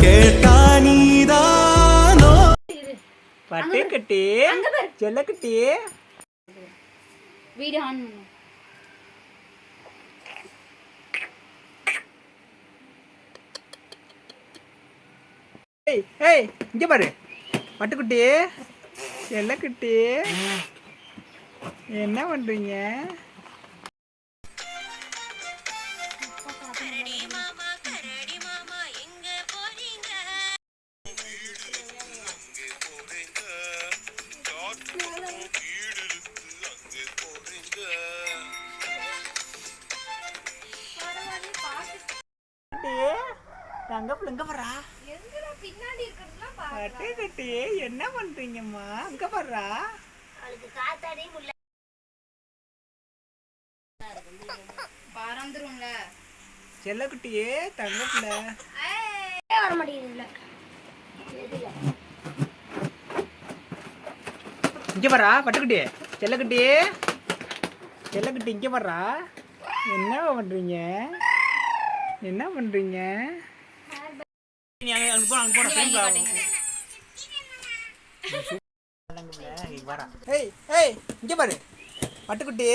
கேட்டா நீதானோ பட்டேக்கட்டி செல்லக்கட்டி video on பண்ணு. ஏய் ஏய் இங்கே பாரு பட்டுக்குட்டி செல்லக்குட்டி என்ன பண்ணுறீங்க? தங்க பிள்ளைங்க வர்றா பின்னாடி இருக்கிறதுலாம் பட்டுக்குட்டி என்ன பண்றீங்கம்மா? அங்க வர்றா பறந்துரும்ல செல்லக்குட்டியே தங்க பிள்ளை வர மாட்டேங்குதுல்ல. இங்க வர்றா பட்டுக்குட்டி செல்லக்குட்டி செல்லக்குட்டி இங்க வர்றா என்ன பண்றீங்க? என்ன பண்றீங்க? ஏய் ஏய் இங்க பாரு பட்டுக்குட்டி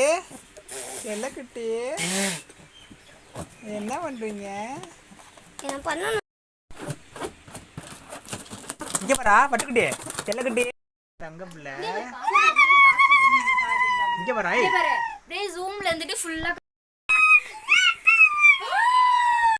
செல்லக்குட்டி என்ன பண்றீங்க? என்ன பண்ணணும்? இங்க பாரா பட்டுக்குட்டி செல்லக்குட்டி தங்க பிள்ளை இங்க பாரா அப்படியே ஜூம்ல இருந்துட்டு ஃபுல்லா